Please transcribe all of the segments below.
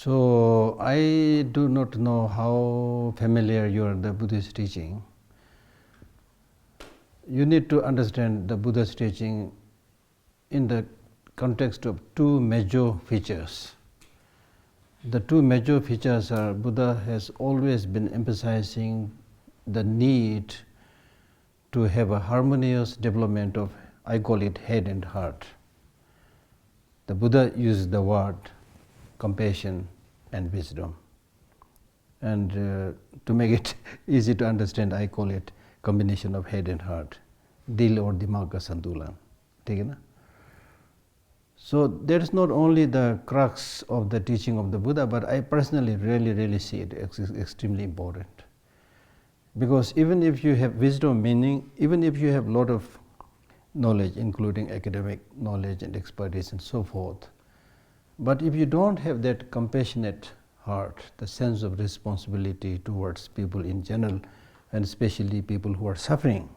So I do not know how familiar you are with the Buddhist teaching. You need to understand the Buddha's teaching in the context of two major features. The two major features are Buddha has always been emphasizing the need to have a harmonious development of, I call it, head and heart. The Buddha used the word compassion and wisdom. And to make it easy to understand, I call it combination of head and heart. Dil or dimag ka santulan. ठीक है ना? So that is not only the crux of the teaching of the Buddha, but I personally really see it extremely important. Because even if you have wisdom, meaning even if you have a lot of knowledge, including academic knowledge and expertise and so forth, but if you don't have that compassionate heart, the sense of responsibility towards people in general, and especially people who are suffering,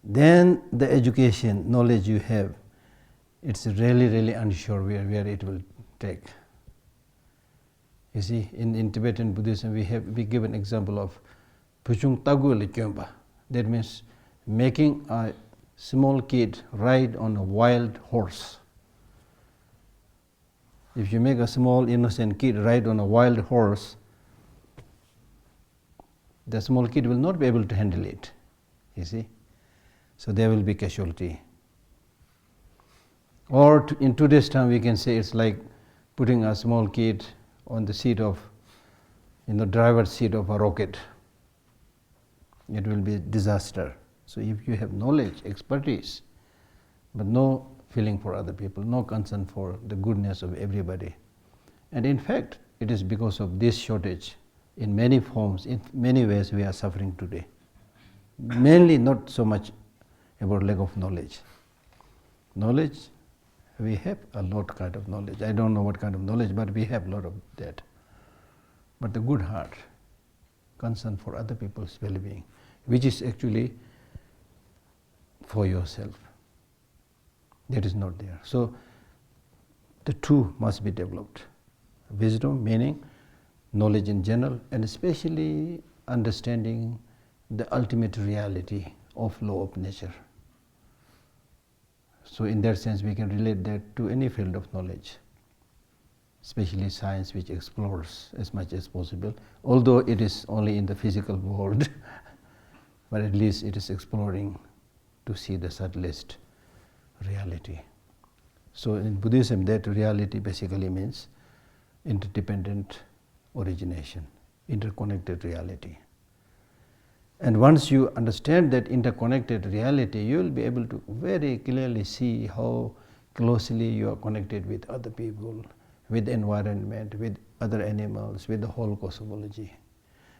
then the education, knowledge you have, it's really unsure where it will take. You see, in Tibetan Buddhism, we give an example of puchung tagu le kyomba. That means making a small kid ride on a wild horse. If you make a small innocent kid ride on a wild horse, the small kid will not be able to handle it. You see, so there will be casualty. Or in today's time, we can say it's like putting a small kid on the seat of, driver's seat of a rocket. It will be a disaster. So if you have knowledge, expertise, but no feeling for other people, no concern for the goodness of everybody. And in fact, it is because of this shortage, in many forms, in many ways we are suffering today. Mainly not so much about lack of knowledge. Knowledge, we have a lot kind of knowledge. I don't know what kind of knowledge, but we have a lot of that. But the good heart, concern for other people's well-being, which is actually for yourself, that is not there. So the two must be developed. Wisdom, meaning knowledge in general, and especially understanding the ultimate reality of law of nature. So in that sense, we can relate that to any field of knowledge, especially science, which explores as much as possible, although it is only in the physical world, but at least it is exploring to see the subtlest reality. So in Buddhism, that reality basically means interdependent origination, interconnected reality. And once you understand that interconnected reality, you will be able to very clearly see how closely you are connected with other people, with the environment, with other animals, with the whole cosmology.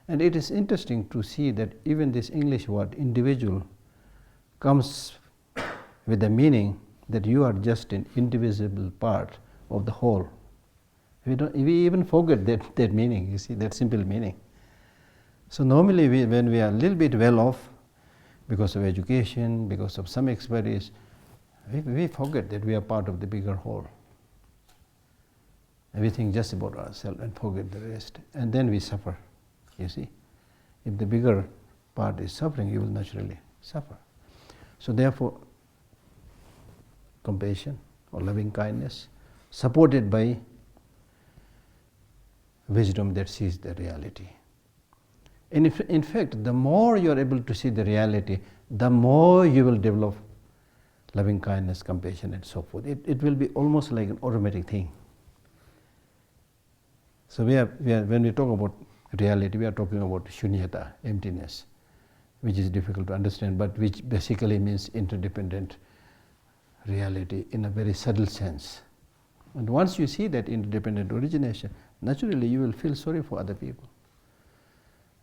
And it is interesting to see that even this English word, individual, comes with the meaning that you are just an indivisible part of the whole. We even forget that meaning, you see, that simple meaning. So normally when we are a little bit well off, because of education, because of some expertise, we forget that we are part of the bigger whole. And we think just about ourselves and forget the rest. And then we suffer, you see. If the bigger part is suffering, you will naturally suffer. So therefore, compassion or loving kindness, supported by wisdom that sees the reality. And in fact, the more you are able to see the reality, the more you will develop loving kindness, compassion, and so forth. It will be almost like an automatic thing. So when we talk about reality, we are talking about shunyata, emptiness, which is difficult to understand, but which basically means interdependent reality in a very subtle sense. And once you see that interdependent origination, naturally you will feel sorry for other people.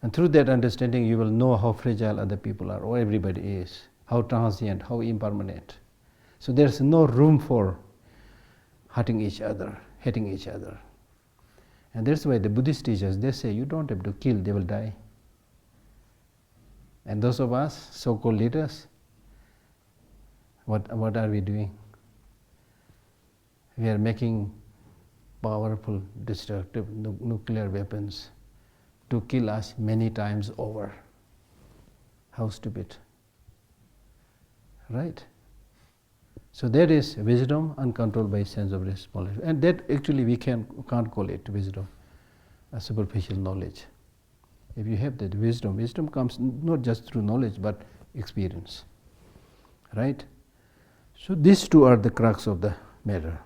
And through that understanding, you will know how fragile other people are, or everybody is, how transient, how impermanent. So there's no room for hurting each other, hating each other. And that's why the Buddhist teachers, they say you don't have to kill, they will die. And those of us, so-called leaders, what are we doing? we are making powerful destructive nuclear weapons to kill us many times over. How stupid, right? So that is wisdom uncontrolled by sense of responsibility, and that actually we can't call it wisdom, a superficial knowledge. If you have that wisdom, wisdom comes not just through knowledge but experience, right? So these two are the crux of the matter,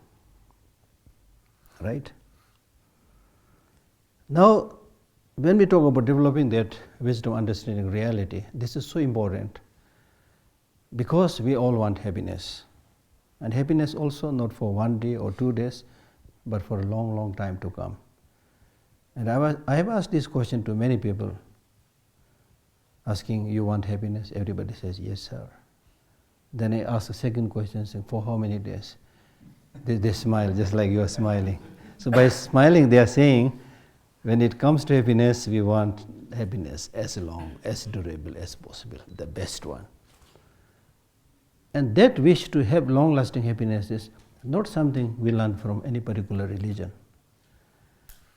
right? Now, when we talk about developing that wisdom, understanding reality, this is so important because we all want happiness. And happiness also not for 1 day or 2 days, but for a long, long time to come. And I have asked this question to many people, asking, you want happiness? Everybody says, yes, sir. Then I ask the second question, saying, for how many days? They smile, just like you are smiling. So by smiling, they are saying, when it comes to happiness, we want happiness as long, as durable as possible, the best one. And that wish to have long-lasting happiness is not something we learn from any particular religion.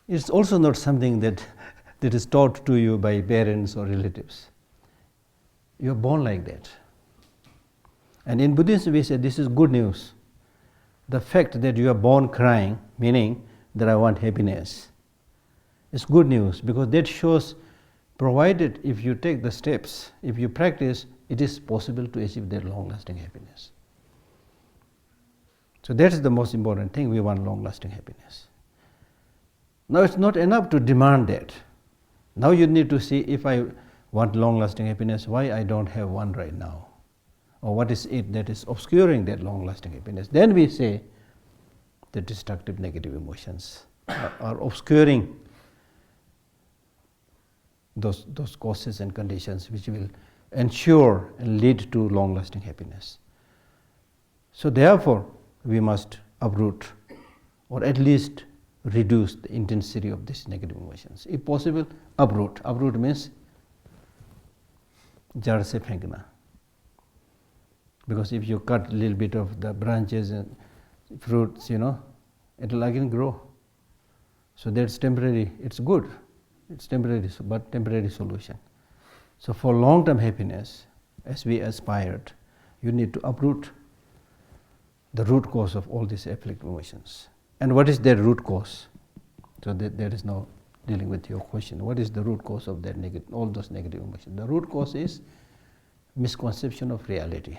It's also not something that is taught to you by parents or relatives. You are born like that. And in Buddhism we say this is good news. The fact that you are born crying, meaning that I want happiness, is good news, because that shows, provided if you take the steps, if you practice, it is possible to achieve that long-lasting happiness. So that is the most important thing. We want long-lasting happiness. Now it's not enough to demand that. Now you need to see, if I want long-lasting happiness, why I don't have one right now, or what is it that is obscuring that long-lasting happiness. Then we say the destructive negative emotions are obscuring those causes and conditions which will ensure and lead to long-lasting happiness. So therefore, we must uproot, or at least reduce the intensity of these negative emotions. If possible, uproot. Uproot means jar se fenkna. Because if you cut a little bit of the branches and fruits, it will again grow. So that's temporary. It's good. It's temporary, but temporary solution. So for long-term happiness, as we aspired, you need to uproot the root cause of all these afflictive emotions. And what is their root cause? So there is no dealing with your question. What is the root cause of that all those negative emotions? The root cause is misconception of reality.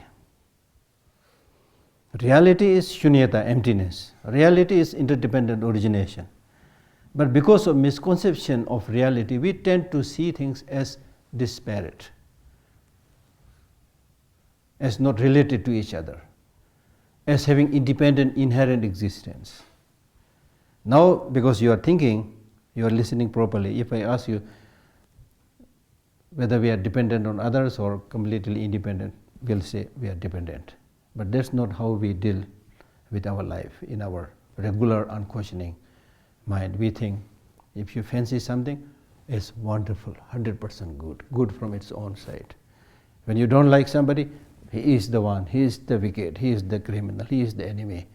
Reality is shunyata, emptiness. Reality is interdependent origination. But because of misconception of reality, we tend to see things as disparate, as not related to each other, as having independent, inherent existence. Now, because you are thinking, you are listening properly, if I ask you whether we are dependent on others or completely independent, we'll say we are dependent. But that's not how we deal with our life in our regular, unquestioning mind. We think if you fancy something, it's wonderful, 100% good from its own side. When you don't like somebody, he is the one, he is the wicked, he is the criminal, he is the enemy.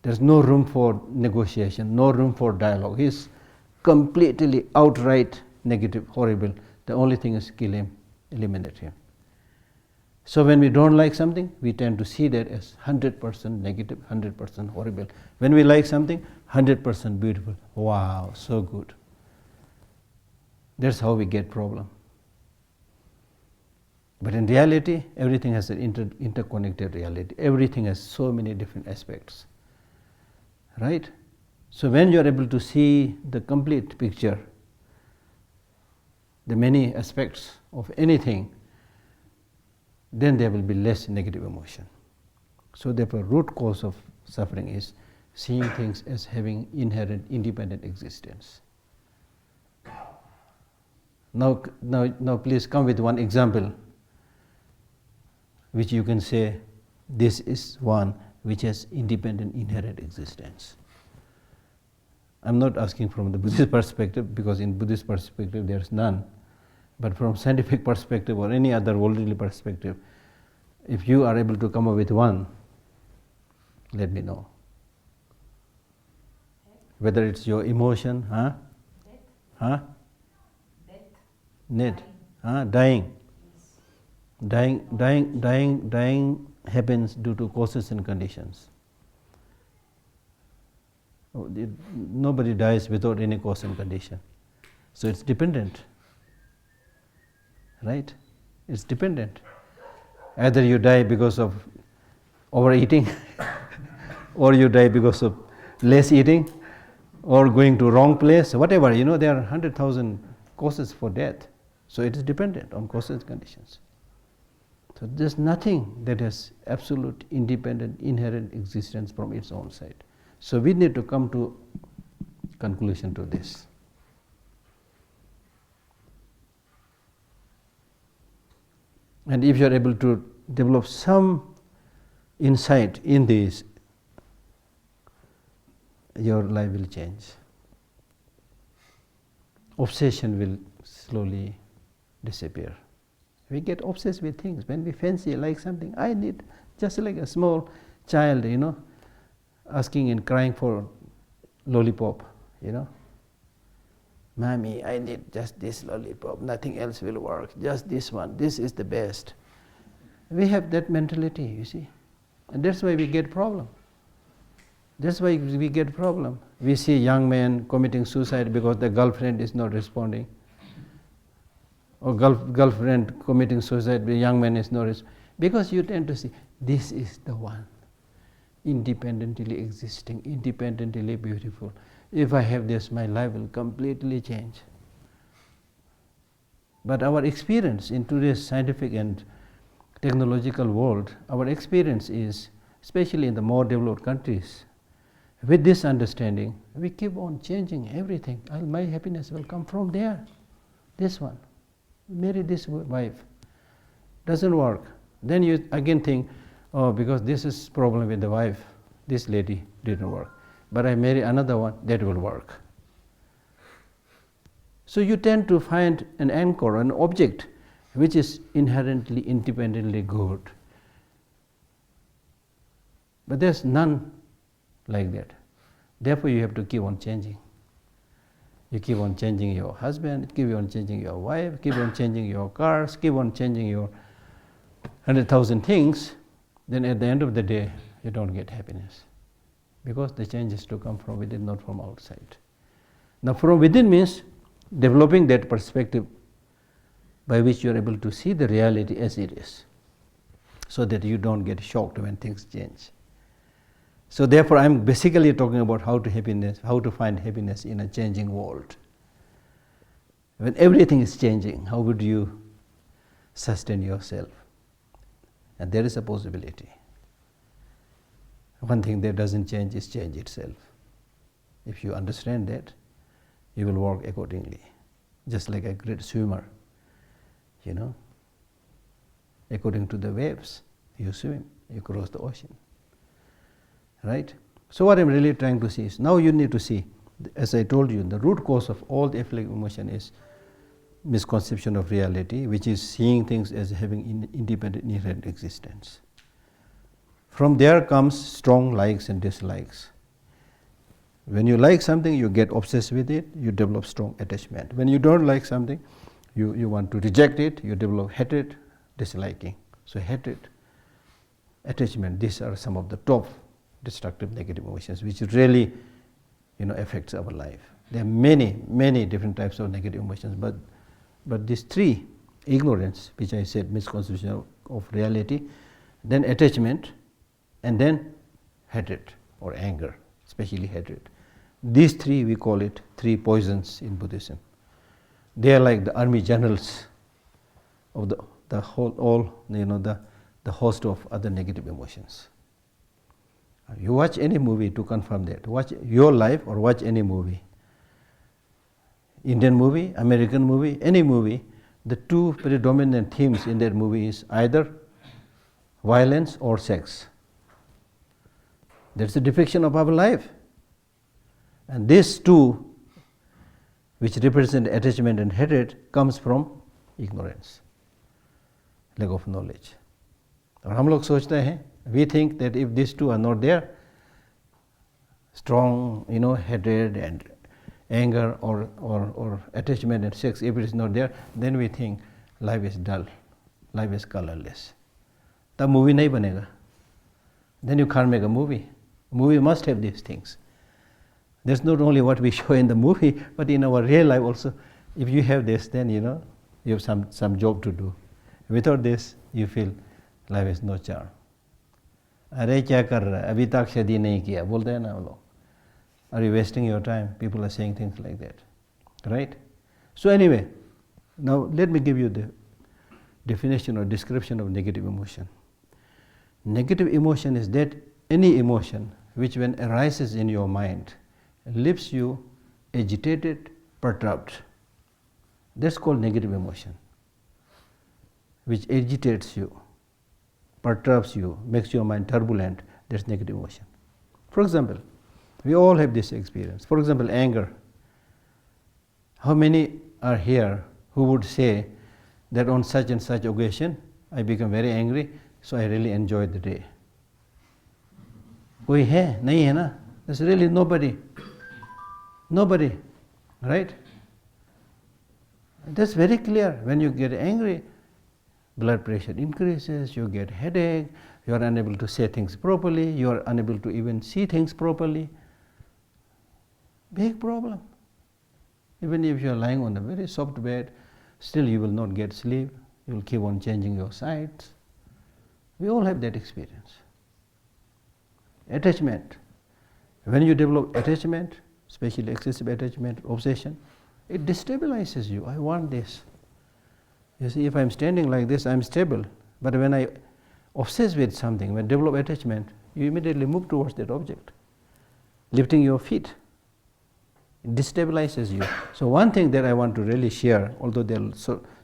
There's no room for negotiation, no room for dialogue. He is completely outright negative, horrible. The only thing is kill him, eliminate him. So when we don't like something, we tend to see that as 100% negative, 100% horrible. When we like something, 100% beautiful. Wow, so good. That's how we get problem. But in reality, everything has an interconnected reality. Everything has so many different aspects. Right? So when you are able to see the complete picture, the many aspects of anything, then there will be less negative emotion. So therefore, root cause of suffering is seeing things as having inherent independent existence. Now please come with one example which you can say this is one which has independent inherent existence. I'm not asking from the Buddhist perspective, because in Buddhist perspective there is none. But from scientific perspective or any other worldly perspective, if you are able to come up with one, let me know. whether it's your emotion, Death. Net, dying. Dying happens due to causes and conditions. Nobody dies without any cause and condition. So it's dependent. Right? It's dependent. Either you die because of overeating, or you die because of less eating, or going to wrong place, whatever. There are 100,000 causes for death. So it is dependent on causes and conditions. So there's nothing that has absolute, independent, inherent existence from its own side. So we need to come to conclusion to this. And if you are able to develop some insight in this, your life will change. Obsession will slowly disappear. We get obsessed with things. When we fancy like something, I need, just like a small child, asking and crying for lollipop, Mommy, I need just this lollipop, nothing else will work, just this one, this is the best. We have that mentality, you see. And that's why we get problem. That's why we get problem. We see young men committing suicide because the girlfriend is not responding. Or girlfriend committing suicide, the young man is not responding. Because you tend to see, this is the one. Independently existing, independently beautiful. If I have this, my life will completely change. But our experience in today's scientific and technological world, our experience is, especially in the more developed countries, with this understanding, we keep on changing everything. My happiness will come from there. This one. Marry this wife. Doesn't work. Then you again think, oh, because this is problem with the wife, this lady didn't work. But I marry another one, that will work. So you tend to find an anchor, an object, which is inherently, independently good. But there's none like that. Therefore you have to keep on changing. You keep on changing your husband, keep on changing your wife, keep on changing your cars, keep on changing your 100,000 things, then at the end of the day, you don't get happiness. Because the change is to come from within, not from outside. Now from within means developing that perspective by which you are able to see the reality as it is, so that you don't get shocked when things change. So therefore I am basically talking about how to find happiness in a changing world. When everything is changing, how would you sustain yourself? And there is a possibility. One thing that doesn't change is change itself. If you understand that, you will work accordingly. Just like a great swimmer, according to the waves, you swim, you cross the ocean. Right? So what I'm really trying to see is, now you need to see, as I told you, the root cause of all the afflictive emotion is misconception of reality, which is seeing things as having independent, inherent existence. From there comes strong likes and dislikes. When you like something, you get obsessed with it, you develop strong attachment. When you don't like something, you want to reject it, you develop hatred, disliking. So hatred, attachment, these are some of the top destructive negative emotions which really affects our life. There are many different types of negative emotions, but these three, ignorance, which I said, misconception of reality, then attachment, and then hatred or anger, especially hatred. These three, we call it three poisons in Buddhism. They are like the army generals of the host of other negative emotions. You watch any movie to confirm that. Watch your life or watch any movie. Indian movie, American movie, any movie, the two predominant themes in that movie is either violence or sex. That's the depiction of our life. And these two, which represent attachment and hatred, comes from ignorance, lack of knowledge. और हम लोग सोचते हैं, we think that if these two are not there, strong, hatred and anger or attachment and sex, if it is not there, then we think life is dull, life is colorless. The movie nahi banega. Then you can't make a movie. Movie must have these things. That's not only what we show in the movie, but in our real life also. If you have this, then you have some job to do. Without this, you feel life has no charm. अरे क्या कर रहा है, अभी तक शादी नहीं किया, बोलते हैं ना वो लोग. Are you wasting your time? People are saying things like that, right? So anyway, now let me give you the definition or description of negative emotion. Negative emotion is that any emotion which when arises in your mind leaves you agitated, perturbed. That's called negative emotion, which agitates you, perturbs you, makes your mind turbulent. That's negative emotion. For example, we all have this experience. For example, anger. How many are here who would say that on such and such occasion I become very angry, so I really enjoyed the day? कोई है? नहीं है ना? There's really nobody. Nobody, right? That's very clear. When you get angry, blood pressure increases, you get headache, you are unable to say things properly, you are unable to even see things properly. Big problem. Even if you are lying on a very soft bed, still you will not get sleep, you will keep on changing your sides. We all have that experience. Attachment. When you develop attachment, especially excessive attachment, obsession, it destabilizes you. I want this. You see, if I'm standing like this, I'm stable. But when I obsess with something, when I develop attachment, you immediately move towards that object, lifting your feet. It destabilizes you. So one thing that I want to really share, although there are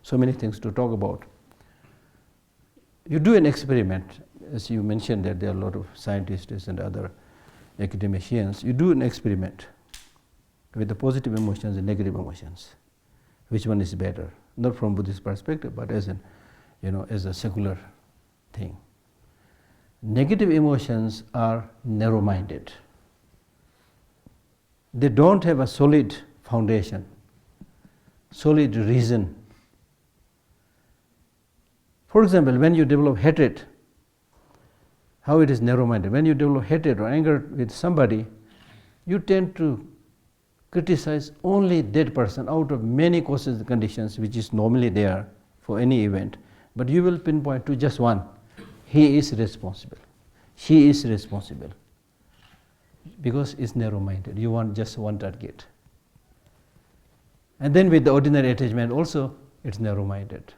so many things to talk about, you do an experiment. As you mentioned that there are a lot of scientists and other academicians. You do an experiment with the positive emotions and negative emotions. Which one is better? Not from Buddhist perspective, but as as a secular thing. Negative emotions are narrow-minded. They don't have a solid foundation, solid reason. For example, when you develop hatred, how it is narrow-minded. When you develop hatred or anger with somebody, you tend to criticize only that person out of many causes and conditions which is normally there for any event. But you will pinpoint to just one. He is responsible. She is responsible. Because it's narrow-minded. You want just one target. And then with the ordinary attachment also, it's narrow-minded.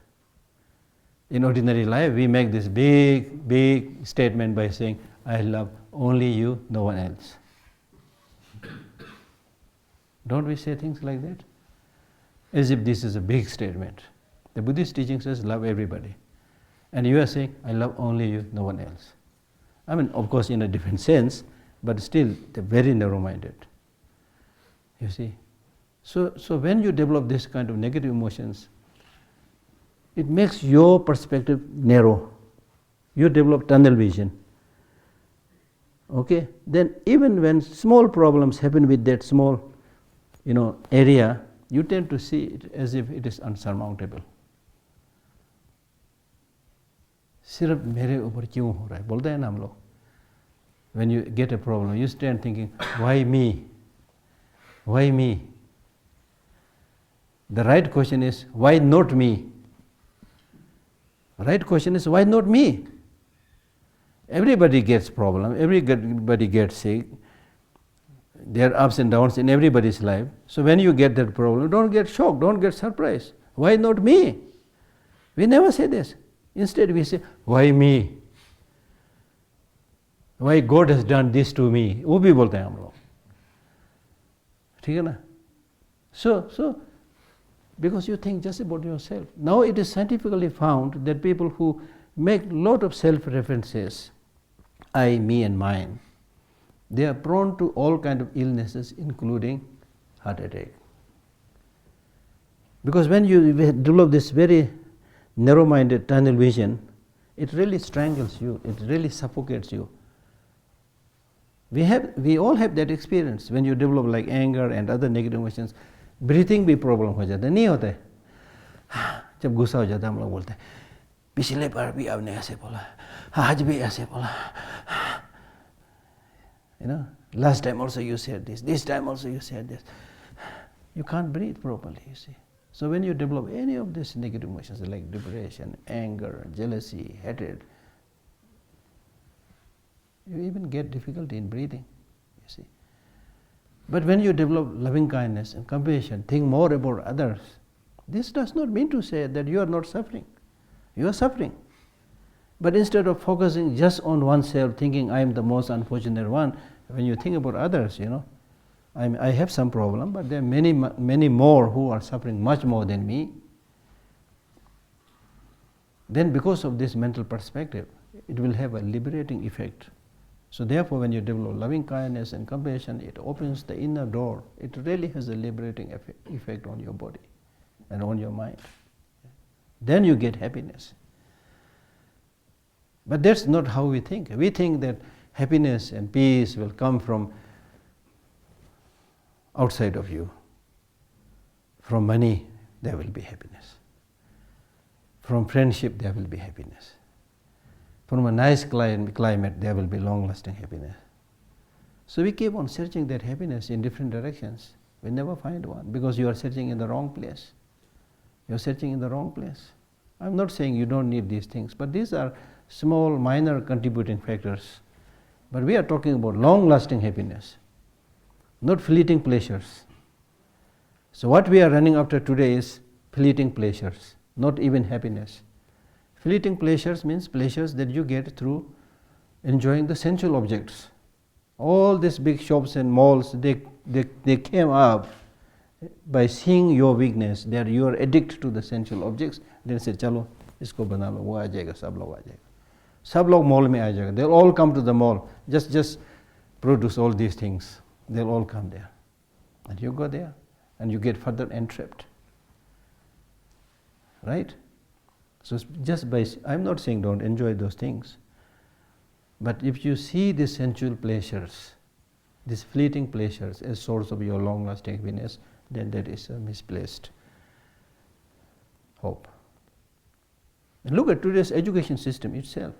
In ordinary life, we make this big statement by saying, I love only you, no one else. Don't we say things like that? As if this is a big statement. The Buddhist teaching says, love everybody. And you are saying, I love only you, no one else. I mean, of course, in a different sense, but still, they're very narrow-minded. You see? So when you develop this kind of negative emotions, it makes your perspective narrow. You develop tunnel vision. Okay? Then even when small problems happen with that small, area, you tend to see it as if it is unsurmountable. सिर्फ मेरे ऊपर क्यों हो रहा है? बोलते हैं ना हम लोग. When you get a problem, you stand thinking, why me? Why me? The right question is, why not me? Right question is, why not me? Everybody gets problem, everybody gets sick. There are ups and downs in everybody's life. So when you get that problem, don't get shocked, don't get surprised. Why not me? We never say this. Instead we say, why me? Why God has done this to me? वो भी बोलते हैं हम लोग. ठीक है ना? So, because you think just about yourself. Now it is scientifically found that people who make lot of self-references, I, me and mine, they are prone to all kind of illnesses, including heart attack. Because when you develop this very narrow-minded tunnel vision, it really strangles you, it really suffocates you. We all have that experience. When you develop like anger and other negative emotions, breathing भी problem हो जाता है, नहीं होता है? जब गुस्सा हो जाता है हम लोग बोलते हैं पिछले बार भी आपने ऐसे बोला, आज भी ऐसे बोला, you know, last time also you said this time also you said this. You can't breathe properly, you see. So when you develop any of these negative emotions like depression, anger, jealousy, hatred, you even get difficulty in breathing, you see. But when you develop loving kindness and compassion, think more about others, this does not mean to say that you are not suffering. You are suffering. But instead of focusing just on oneself, thinking I am the most unfortunate one, when you think about others, you know, I have some problem, but there are many more who are suffering much more than me. Then because of this mental perspective, it will have a liberating effect. So therefore, when you develop loving kindness and compassion, it opens the inner door. It really has a liberating effect on your body and on your mind. Then you get happiness. But that's not how we think. We think that happiness and peace will come from outside of you. From money, there will be happiness. From friendship, there will be happiness. From a nice climate, there will be long-lasting happiness. So we keep on searching that happiness in different directions. We never find one because you are searching in the wrong place. You are searching in the wrong place. I'm not saying you don't need these things, but these are small, minor contributing factors. But we are talking about long-lasting happiness, not fleeting pleasures. So what we are running after today is fleeting pleasures, not even happiness. Fleeting pleasures means pleasures that you get through enjoying the sensual objects. All these big shops and malls, they came up by seeing your weakness, that you are addicted to the sensual objects. Then say, चलो इसको बना लो, वो आ जाएगा, सब लोग आ जाएगा, सब लोग mall में आ जाएगा. They'll all come to the mall. Just produce all these things. They'll all come there, and you go there, and you get further entrapped. Right? So just by, I'm not saying don't enjoy those things, but if you see these sensual pleasures, these fleeting pleasures as source of your long-lasting happiness, then that is a misplaced hope. And look at today's education system itself.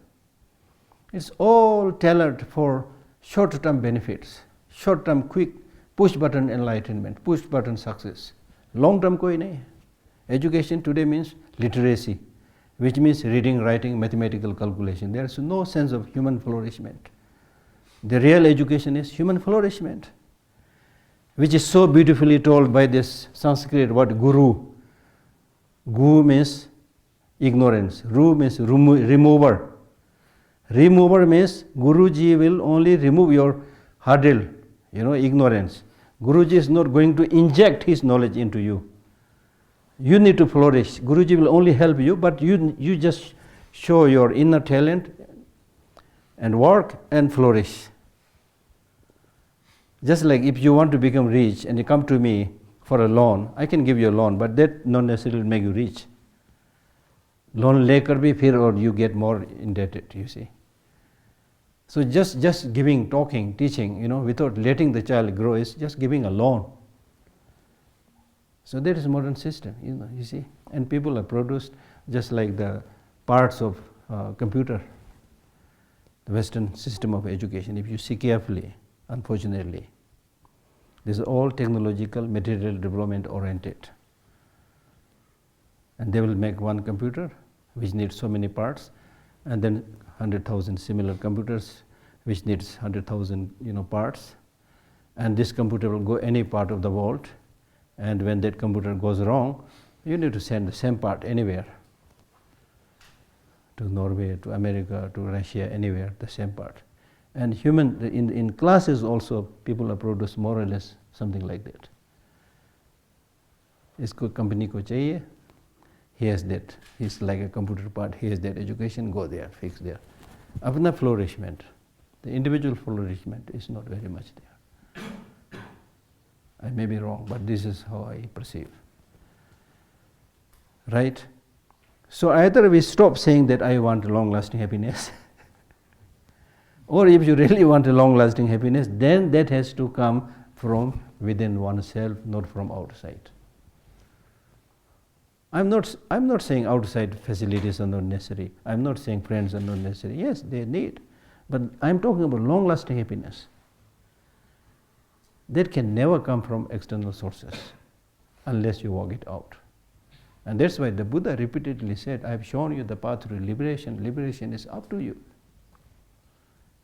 It's all tailored for short-term benefits, short-term quick push-button enlightenment, push-button success. Long-term koi nahi. Education today means literacy, which means reading, writing, mathematical calculation. There is no sense of human flourishment. The real education is human flourishment, which is so beautifully told by this Sanskrit word guru. Gu means ignorance, ru means remover. Remover means Guruji will only remove your hurdle, ignorance. Guruji is not going to inject his knowledge into you. You need to flourish. Guruji will only help you, but you just show your inner talent and work and flourish. Just like if you want to become rich and you come to me for a loan, I can give you a loan, but that not necessarily make you rich. Loan lekar bhi phir or you get more indebted, you see. So just giving, talking, teaching, without letting the child grow is just giving a loan. So that is modern system, you see. And people are produced just like the parts of computer, the Western system of education. If you see carefully, unfortunately, this is all technological, material development oriented. And they will make one computer which needs so many parts, and then 100,000 similar computers which needs 100,000 parts. And this computer will go any part of the world. And when that computer goes wrong, you need to send the same part anywhere, to Norway, to America, to Russia, anywhere, the same part. And in classes also, people are produced more or less something like that. Isko company ko chahiye, he has that. He's like a computer part, he has that education, go there, fix there. Apna flourishment, the individual flourishment is not very much there. I may be wrong, but this is how I perceive. Right? So either we stop saying that I want long-lasting happiness, Or if you really want a long-lasting happiness, then that has to come from within oneself, not from outside. I'm not saying outside facilities are not necessary. I'm not saying friends are not necessary. Yes, they need. But I'm talking about long-lasting happiness. That can never come from external sources unless you work it out. And that's why the Buddha repeatedly said, I've shown you the path to liberation. Liberation is up to you.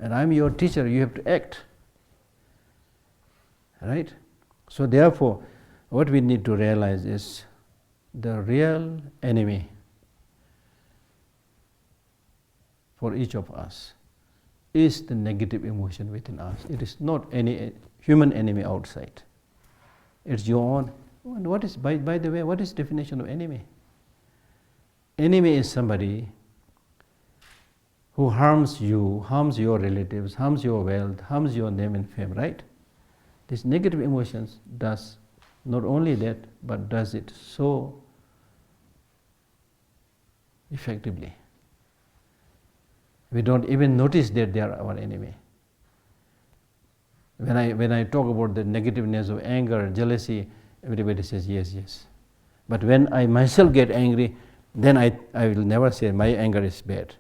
And I'm your teacher, you have to act. Right? So therefore, what we need to realize is the real enemy for each of us is the negative emotion within us. It is not any human enemy outside. It's your own. And what is, by the way, what is the definition of enemy? Enemy is somebody who harms you, harms your relatives, harms your wealth, harms your name and fame, right? This negative emotions does not only that, but does it so effectively. We don't even notice that they are our enemy. When I talk about the negativeness of anger, jealousy, everybody says yes, yes. But when I myself get angry, then I will never say my anger is bad.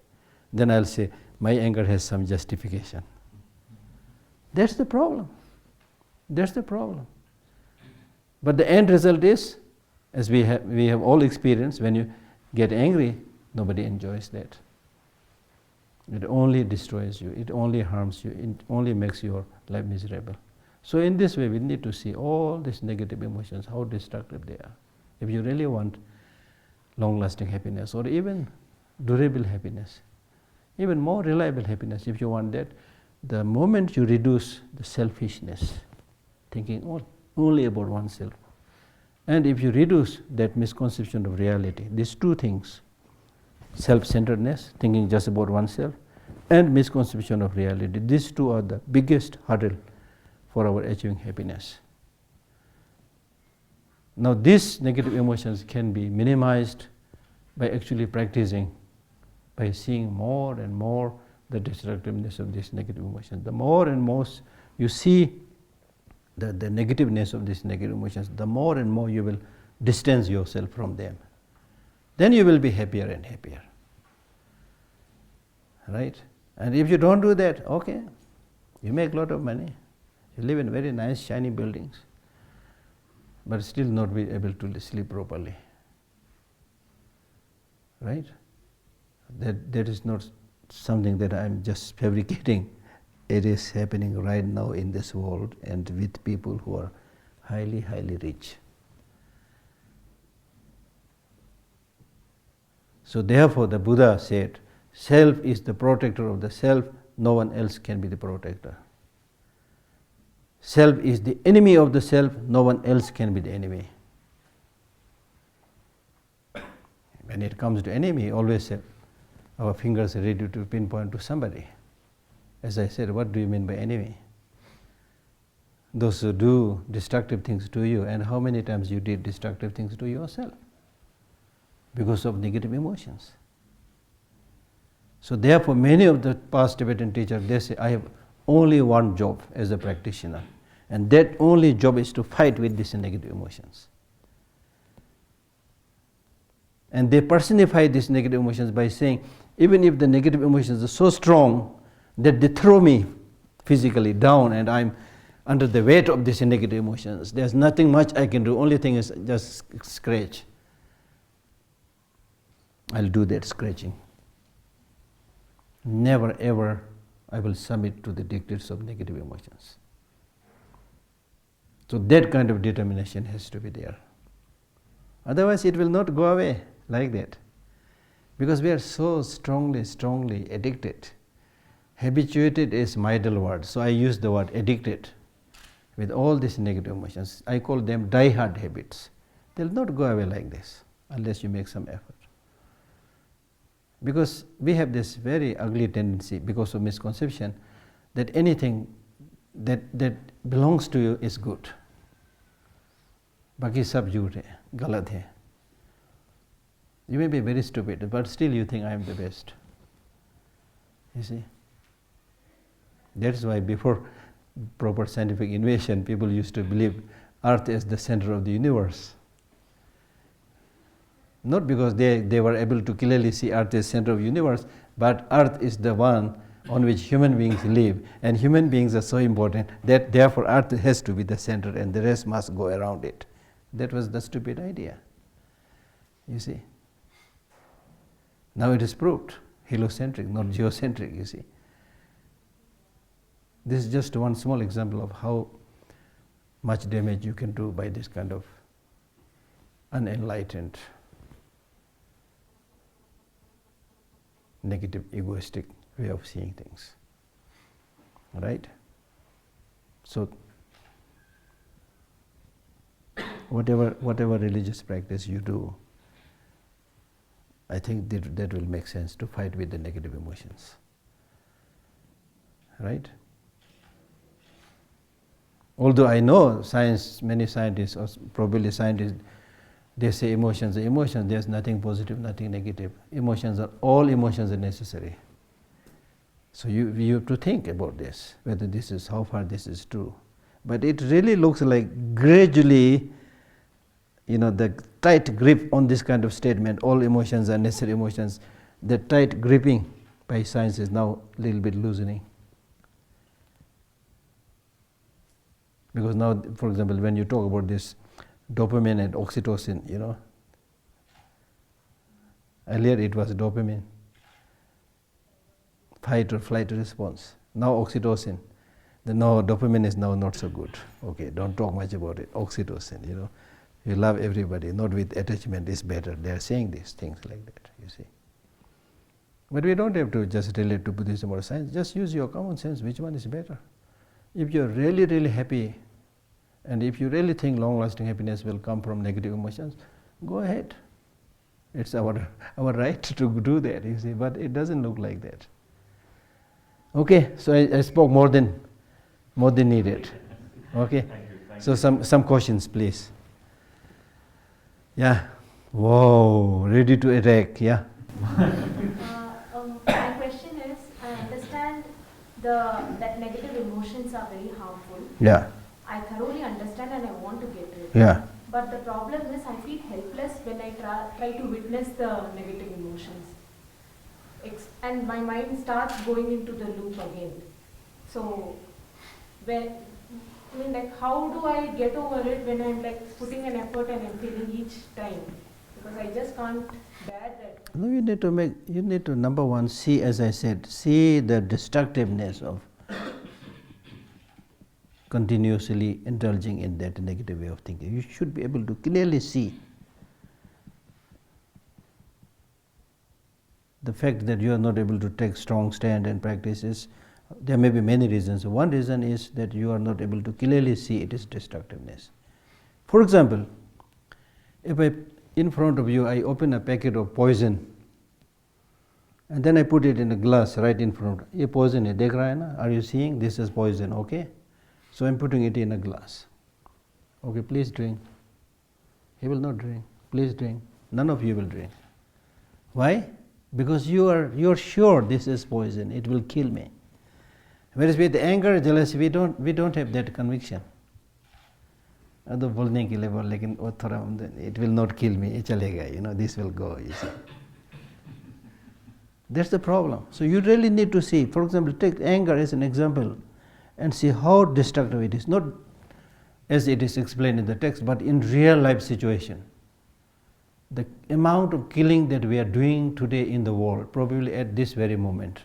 Then I'll say my anger has some justification. That's the problem. That's the problem. But the end result is, as we have all experienced, when you get angry, nobody enjoys that. It only destroys you, it only harms you, it only makes your life miserable. So in this way, we need to see all these negative emotions, how destructive they are. If you really want long-lasting happiness, or even durable happiness, even more reliable happiness, if you want that, the moment you reduce the selfishness, thinking only about oneself, and if you reduce that misconception of reality, these two things, self-centeredness, thinking just about oneself, and misconception of reality, these two are the biggest hurdle for our achieving happiness. Now these negative emotions can be minimized by actually practicing, by seeing more and more the destructiveness of these negative emotions. The more and more you see the negativeness of these negative emotions, the more and more you will distance yourself from them. Then you will be happier and happier. Right? And if you don't do that, okay, you make a lot of money, you live in very nice shiny buildings, but still not be able to sleep properly. Right? That is not something that I'm just fabricating. It is happening right now in this world and with people who are highly, highly rich. So therefore the Buddha said, self is the protector of the self, no one else can be the protector. Self is the enemy of the self, no one else can be the enemy. When it comes to enemy, always our fingers are ready to pinpoint to somebody. As I said, what do you mean by enemy? Those who do destructive things to you, and how many times you did destructive things to yourself because of negative emotions. So therefore, many of the past Tibetan teachers, they say, I have only one job as a practitioner, and that only job is to fight with these negative emotions. And they personify these negative emotions by saying, even if the negative emotions are so strong that they throw me physically down and I'm under the weight of these negative emotions, there's nothing much I can do, only thing is just scratch. I'll do that scratching. Never ever I will submit to the dictates of negative emotions. So that kind of determination has to be there. Otherwise it will not go away like that. Because we are so strongly addicted. Habituated is my idle word, so I use the word addicted with all these negative emotions. I call them die-hard habits. They'll not go away like this unless you make some effort. Because we have this very ugly tendency, because of misconception, that anything that belongs to you is good. Baki sab jhoot hai, galat hai. You may be very stupid, but still you think I am the best. You see? That's why before proper scientific innovation, people used to believe Earth is the center of the universe. Not because they were able to clearly see Earth as center of the universe, but Earth is the one on which human beings live, and human beings are so important that therefore Earth has to be the center and the rest must go around it. That was the stupid idea, you see. Now it is proved, heliocentric, not geocentric, you see. This is just one small example of how much damage you can do by this kind of unenlightened, negative, egoistic way of seeing things, right? So, whatever religious practice you do, I think that will make sense to fight with the negative emotions, right? Although I know many scientists, or probably scientists, they say emotions are emotions, there's nothing positive, nothing negative. All emotions are necessary. So you have to think about this, whether how far this is true. But it really looks like gradually, the tight grip on this kind of statement, all emotions are necessary emotions, the tight gripping by science is now a little bit loosening. Because now, for example, when you talk about this dopamine and oxytocin, earlier it was dopamine, fight or flight response. Now oxytocin. No, dopamine is now not so good. Okay, don't talk much about it. Oxytocin, you love everybody, not with attachment is better. They are saying these things like that, you see. But we don't have to just relate to Buddhism or science. Just use your common sense. Which one is better? If you're really, really happy, and if you really think long-lasting happiness will come from negative emotions, go ahead. It's our right to do that, you see, but it doesn't look like that. Okay, so I spoke more than needed. Okay, so some questions, please. Yeah. Whoa, ready to attack. Yeah. My question is, I understand that negative emotions are very harmful. Yeah. I thoroughly understand and I want to get rid. Yeah. But the problem is I feel helpless when I try to witness the negative emotions. And my mind starts going into the loop again. So, how do I get over it when I'm putting an effort and I'm feeling each time? Because I just can't bear that. No, you need to number one, see, as I said, see the destructiveness of continuously indulging in that negative way of thinking. You should be able to clearly see the fact that you are not able to take strong stand and practices. There may be many reasons. One reason is that you are not able to clearly see its destructiveness. For example, if in front of you I open a packet of poison and then I put it in a glass right in front. Ye poison hai, dekh raha hai na? Are you seeing? This is poison, okay? So I'm putting it in a glass. Okay, please drink. He will not drink. Please drink. None of you will drink. Why? Because you are sure this is poison. It will kill me. Whereas with anger, jealousy, we don't have that conviction. It will not kill me. This will go. You see. That's the problem. So you really need to see. For example, take anger as an example, and see how destructive it is. Not as it is explained in the text, but in real life situation. The amount of killing that we are doing today in the world, probably at this very moment,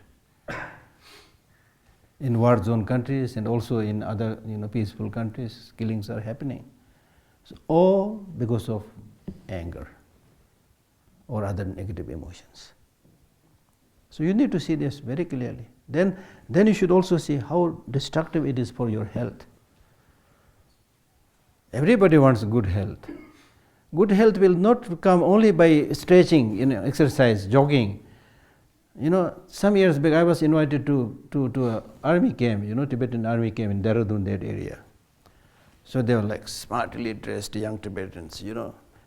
in war zone countries and also in other peaceful countries, killings are happening. So all because of anger or other negative emotions. So you need to see this very clearly. Then you should also see how destructive it is for your health. Everybody wants good health. Good health will not come only by stretching, exercise, jogging. Some years back I was invited to an army camp, Tibetan army camp in Dehradun, that area. So they were smartly dressed young Tibetans,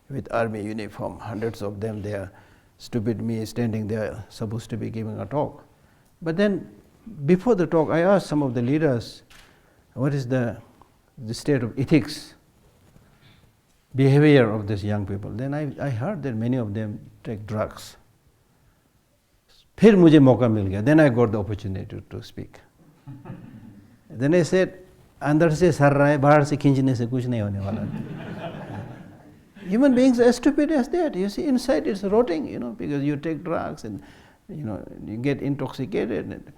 with army uniform, hundreds of them there. Stupid me standing there, supposed to be giving a talk. But then before the talk, I asked some of the leaders, what is the state of ethics, behavior of these young people? Then I heard that many of them take drugs. फिर मुझे मौका मिल गया. Then I got the opportunity to speak. Then I said, अंदर से sir रहा है, बाहर से खींचने से कुछ नहीं होने वाला. Human beings are as stupid as that. You see, inside it's rotting, because you take drugs and, you get intoxicated and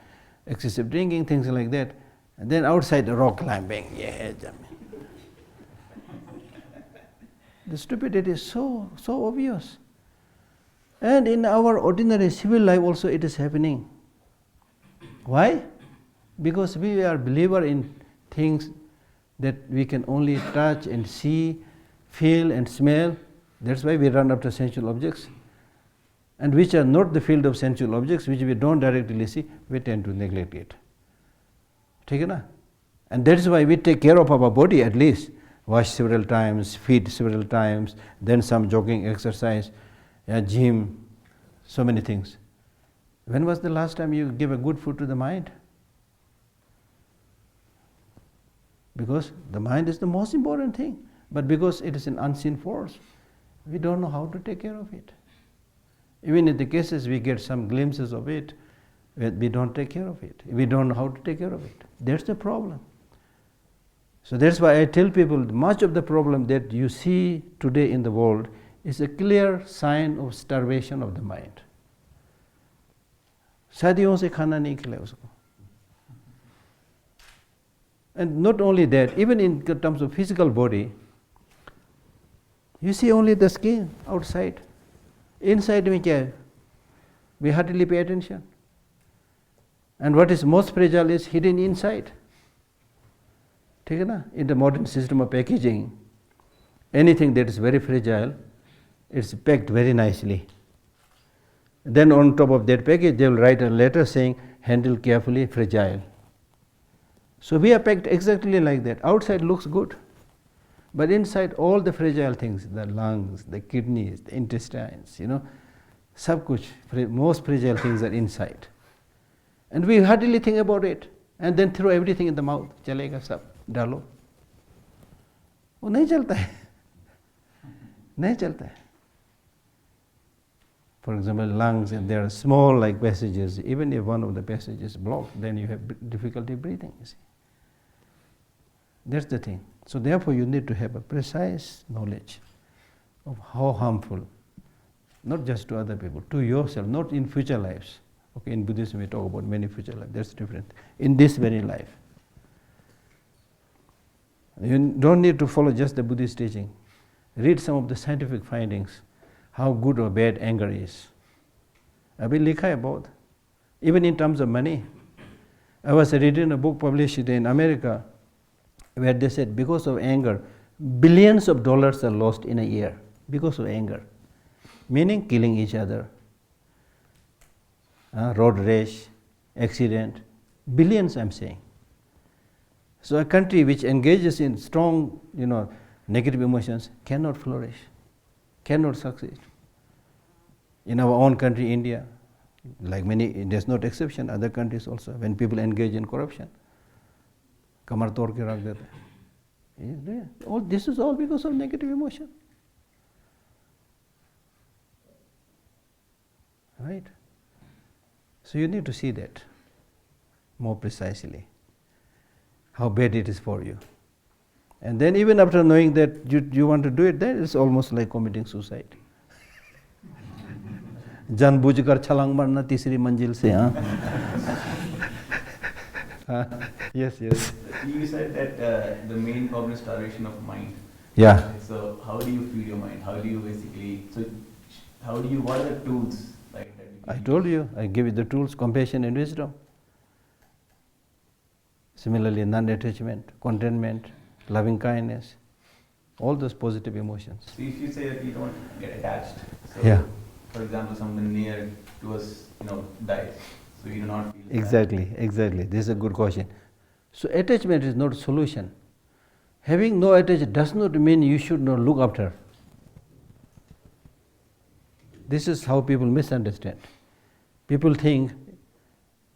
excessive drinking, things like that. And then outside the rock climbing, the stupidity is so obvious. And in our ordinary civil life also it is happening. Why? Because we are believer in things that we can only touch and see, feel and smell. That's why we run after sensual objects. And which are not the field of sensual objects, which we don't directly see, we tend to neglect it. ठीक है ना? And that is why we take care of our body at least. Wash several times, feed several times, then some jogging exercise, gym, so many things. When was the last time you gave a good food to the mind? Because the mind is the most important thing. But because it is an unseen force, we don't know how to take care of it. Even in the cases we get some glimpses of it, we don't take care of it. We don't know how to take care of it. That's the problem. So that's why I tell people, much of the problem that you see today in the world is a clear sign of starvation of the mind. सदियों से खाना नहीं खिलाया उसको. And not only that, even in terms of physical body, you see only the skin outside. Inside में क्या है? We hardly pay attention. And what is most fragile is hidden inside. ठीक है ना? In the modern system of packaging, anything that is very fragile, it's packed very nicely. Then on top of that package, they will write a letter saying, handle carefully, fragile. So we are packed exactly like that. Outside looks good, but inside all the fragile things, the lungs, the kidneys, the intestines, सब कुछ, most fragile things are inside. And we hardly think about it, and then throw everything in the mouth. चलेगा सब, डालो. वो नहीं चलता है. नहीं चलता है. For example, lungs, and there are small like passages. Even if one of the passages is blocked, then you have difficulty breathing. You see, that's the thing. So therefore, you need to have a precise knowledge of how harmful, not just to other people, to yourself, not in future lives. Okay, in Buddhism we talk about many future lives. That's different. In this very life, you don't need to follow just the Buddhist teaching. Read some of the scientific findings. How good or bad anger is. अभी लिखा है बहुत. Even in terms of money. I was reading a book published in America where they said because of anger, billions of dollars are lost in a year because of anger. Meaning killing each other, road rash, accident, billions I'm saying. So a country which engages in strong, negative emotions cannot flourish. Cannot succeed. In our own country, India, like many, there's not exception, other countries also, when people engage in corruption, कमर तोड़ के रख देते हैं. This is all because of negative emotion. Right? So you need to see that more precisely, how bad it is for you. And then even after knowing that you want to do it, then it's almost like committing suicide. जानबूझकर छलांग मारना तीसरी मंजिल से. Yes. You said that the main problem is starvation of mind. Yeah. So how do you feed your mind? How do you what are the tools? I told you, I give you the tools, compassion and wisdom. Similarly, non-attachment, contentment, loving kindness, all those positive emotions. So if you say that you don't get attached, so yeah. For example, someone near to us, dies, so you do not feel Exactly. This is a good question. So attachment is not a solution. Having no attachment does not mean you should not look after. This is how people misunderstand. People think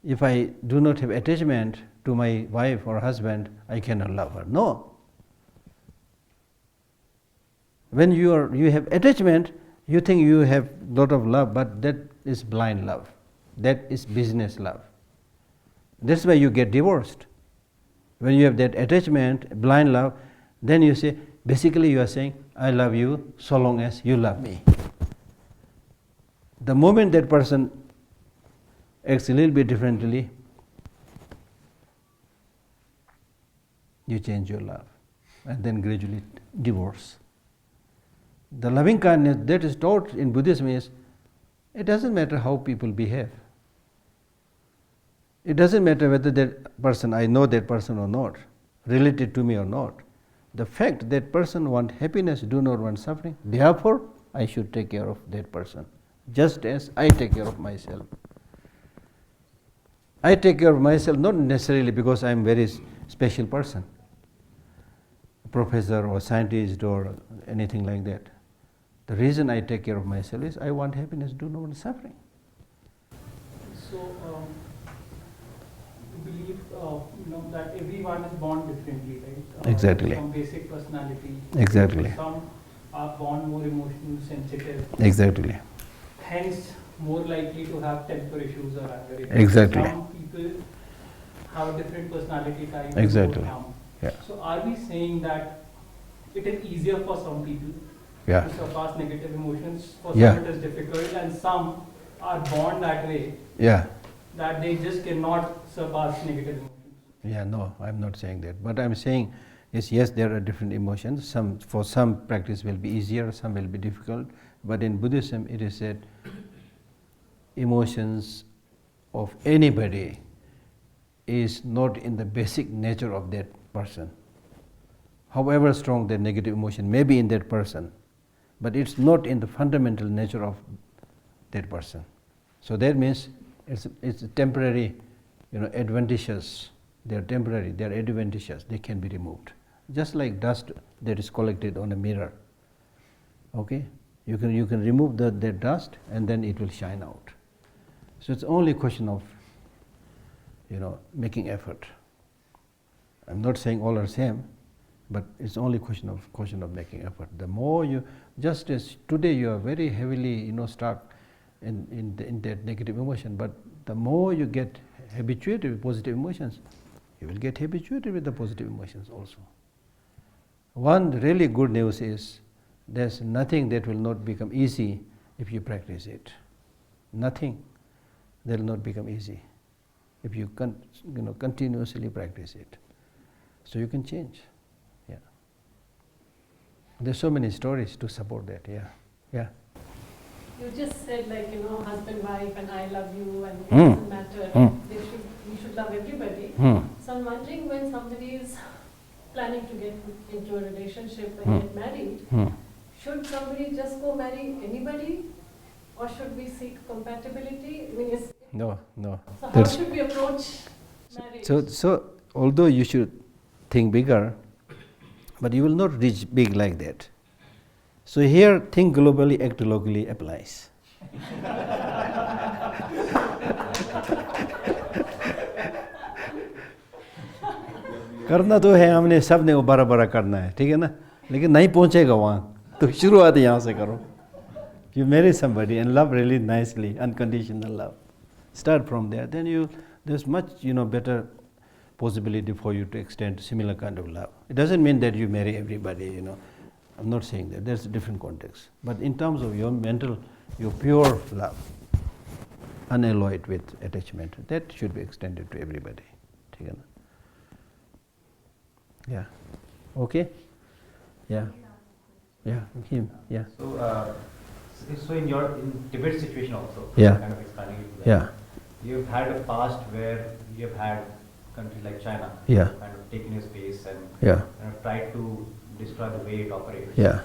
if I do not have attachment to my wife or husband, I cannot love her. No. When you have attachment, you think you have lot of love, but that is blind love. That is business love. That's why you get divorced. When you have that attachment, blind love, then you say, basically you are saying, I love you so long as you love me. The moment that person acts a little bit differently, you change your love, and then gradually divorce. The loving kindness that is taught in Buddhism is, it doesn't matter how people behave. It doesn't matter whether that person, I know that person or not, related to me or not. The fact that person wants happiness, do not want suffering, therefore I should take care of that person, just as I take care of myself. I take care of myself not necessarily because I am very special person, professor or scientist or anything like that. The reason I take care of myself is I want happiness, do not want suffering. So, you believe that everyone is born differently, right? Exactly. Some basic personality. Exactly. Some are born more emotional, sensitive. Exactly. Hence, more likely to have temper issues or anger issues. Exactly. Some people have a different personality type. Exactly. More calm. Yeah. So, are we saying that it is easier for some people Yeah. to surpass negative emotions? For Yeah. some, it is difficult, and some are born that way, Yeah. that they just cannot surpass negative emotions. Yeah, no, I'm not saying that. But I'm saying is, yes, there are different emotions. For some practice will be easier, some will be difficult. But in Buddhism, it is said emotions of anybody is not in the basic nature of that person. However strong the negative emotion may be in that person, but it's not in the fundamental nature of that person. So that means it's temporary, adventitious. They are temporary, they are adventitious, they can be removed. Just like dust that is collected on a mirror. Okay? You can remove that dust and then it will shine out. So it's only a question of making effort. I'm not saying all are same, but it's only question of making effort. The more you, just as today you are very heavily stuck in that negative emotion, but the more you get habituated with positive emotions, you will get habituated with the positive emotions also. One really good news is there's nothing that will not become easy if you practice it. Nothing that will not become easy if you continuously practice it. So you can change. Yeah. There's so many stories to support that. Yeah. Yeah. You just said husband, wife, and I love you, and it Mm. doesn't matter. Mm. We should love everybody. Hmm. So I'm wondering, when somebody is planning to get into a relationship Hmm. and get married, Hmm. should somebody just go marry anybody, or should we seek compatibility? I mean, No. so how That's- should we approach marriage? So although you should think bigger, but you will not reach big like that. So here, think globally, act locally applies. करना तो है हमने, सब ने वो बड़ा बड़ा करना है, ठीक है ना, लेकिन नहीं पहुंचेगा वहाँ, तो शुरुआत यहाँ से करो. You marry somebody and love really nicely, unconditional love. Start from there, then there's much better possibility for you to extend similar kind of love. It doesn't mean that you marry everybody, I'm not saying that. There's a different context. But in terms of your pure love, unalloyed with attachment, that should be extended to everybody. ठीक है ना? Yeah. Okay? Yeah. Yeah. Him. Yeah. So in Tibet situation also, Yeah. kind of expanding it to that. Yeah. You've had a past where you've had countries like China, Yeah. kind of taken your space and Yeah. kind of tried to destroy the way it operates. Yeah.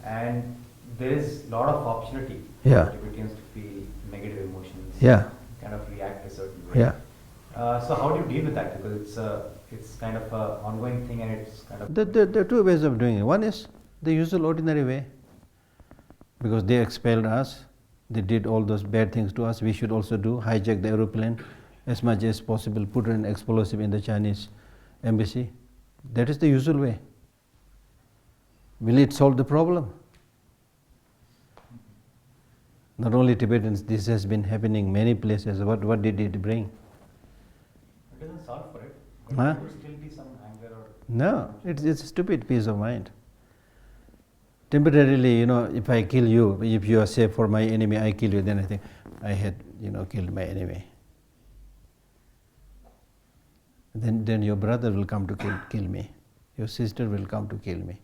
And there is a lot of opportunity Yeah. for Tibetans to feel negative emotions, Yeah. kind of react a certain way. Yeah. So how do you deal with that? Because it's kind of an ongoing thing, and it's kind of There are two ways of doing it. One is the usual ordinary way, because they expelled us, they did all those bad things to us, we should also do, hijack the aeroplane, as much as possible, put an explosive in the Chinese embassy. That is the usual way. Will it solve the problem? Not only Tibetans, this has been happening many places. What did it bring? It doesn't solve for it. Huh? There will still be some anger or. No, it's a stupid peace of mind. Temporarily, if I kill you, if you are safe for my enemy, I kill you, then I think I had, killed my enemy. Then your brother will come to kill me. Your sister will come to kill me.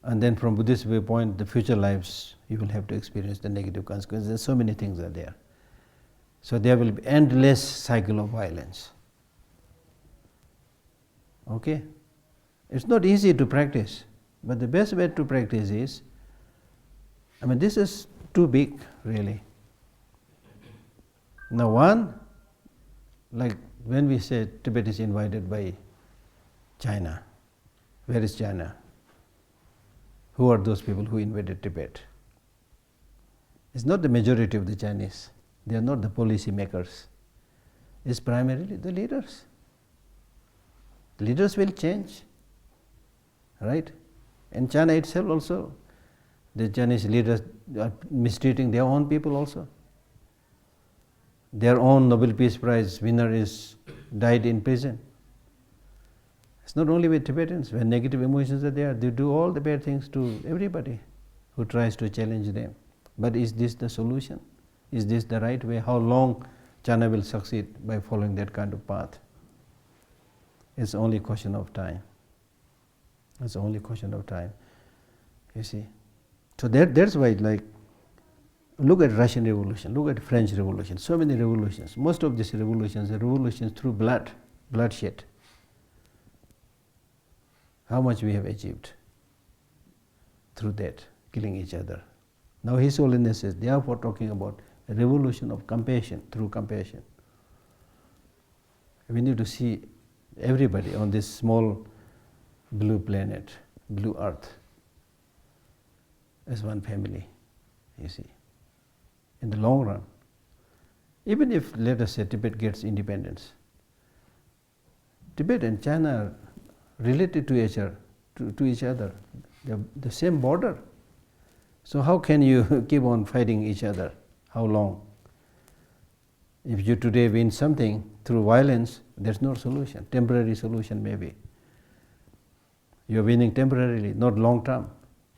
And then from Buddhist viewpoint, the future lives, you will have to experience the negative consequences. So many things are there. So there will be endless cycle of violence. Okay? It's not easy to practice, but the best way to practice is, this is too big, really. Now one, like when we say Tibet is invaded by China, where is China? Who are those people who invaded Tibet? It's not the majority of the Chinese. They are not the policy makers. It's primarily the leaders. The leaders will change, right? In China itself also, the Chinese leaders are mistreating their own people also. Their own Nobel Peace Prize winner died in prison. It's not only with Tibetans. When negative emotions are there, they do all the bad things to everybody who tries to challenge them. But is this the solution? Is this the right way? How long China will succeed by following that kind of path? It's only a question of time. It's only a question of time. You see. So that's why, look at Russian Revolution, look at French Revolution, so many revolutions. Most of these revolutions are revolutions through bloodshed. How much we have achieved through that, killing each other. Now His Holiness is therefore talking about a revolution of compassion, through compassion. We need to see everybody on this small blue planet, blue earth, as one family, you see. In the long run, even if, let us say, Tibet gets independence, Tibet and China are related to each other. They're the same border. So how can you keep on fighting each other? How long? If you today win something through violence, there's no solution. Temporary solution maybe. You're winning temporarily, not long term.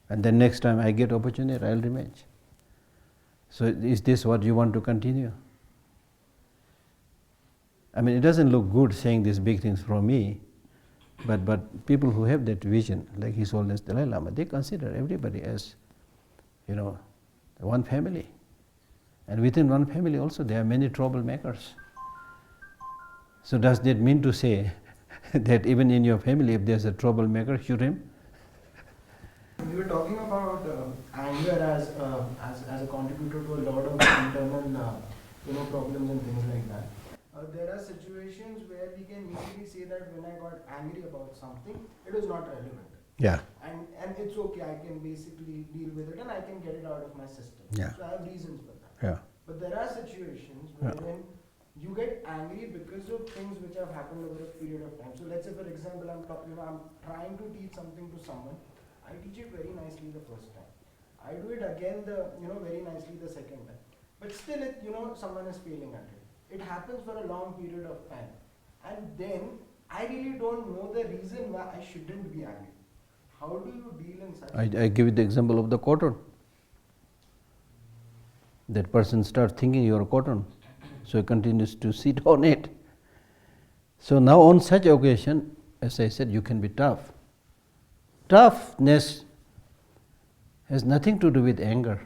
And then next time I get opportunity, I'll rematch. So is this what you want to continue? It doesn't look good saying these big things from me, but people who have that vision, like His Holiness Dalai Lama, they consider everybody as, one family. And within one family also there are many troublemakers. So does that mean to say that even in your family, if there's a troublemaker, shoot him? We were talking about anger as a contributor to a lot of internal problems and things like that. There are situations where we can easily say that when I got angry about something, it was not relevant. Yeah. And it's okay, I can basically deal with it and I can get it out of my system. Yeah. So I have reasons for that. Yeah. But there are situations wherein you get angry because of things which have happened over a period of time. So let's say, for example, I'm trying to teach something to someone. I teach it very nicely the first time. I do it again very nicely the second time. But still someone is failing at it. It happens for a long period of time. And then I really don't know the reason why I shouldn't be angry. How do you deal in such I give you the example of the cotton. That person starts thinking you are cotton, so he continues to sit on it. So now on such occasion, as I said, you can be tough. Toughness has nothing to do with anger.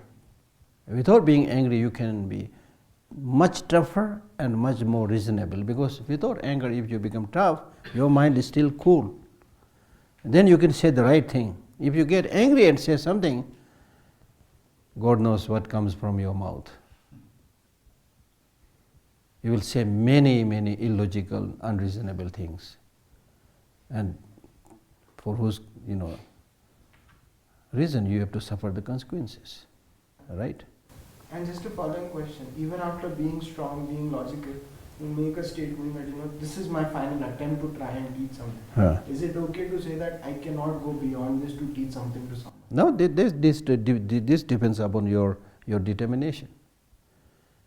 Without being angry, you can be much tougher and much more reasonable, because without anger, if you become tough, your mind is still cool. Then you can say the right thing. If you get angry and say something, God knows what comes from your mouth. You will say many, many illogical, unreasonable things. And for whose, reason you have to suffer the consequences. Right? And just a following question, even after being strong, being logical, you make a statement that, you know, this is my final attempt to try and teach something. Is it okay to say that I cannot go beyond this to teach something to someone? No, this depends upon your determination.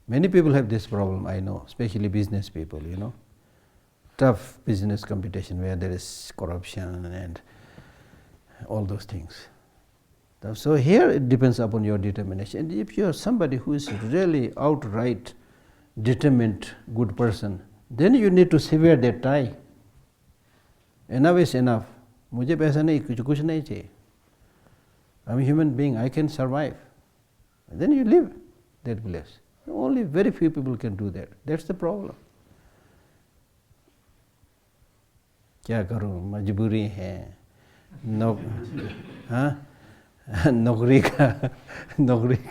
Many people have this problem, I know, especially business people, you know. Tough business competition where there is corruption and all those things. So here it depends upon your determination. And if you are somebody who is really outright determined good person, then you need to sever that tie. Enough is enough. मुझे पैसा नहीं, कुछ नहीं चाहिए. I'm a human being, I can survive. And then you leave that place. Only very few people can do that. That's the problem. क्या करूँ, मजबूरी है, नौकरी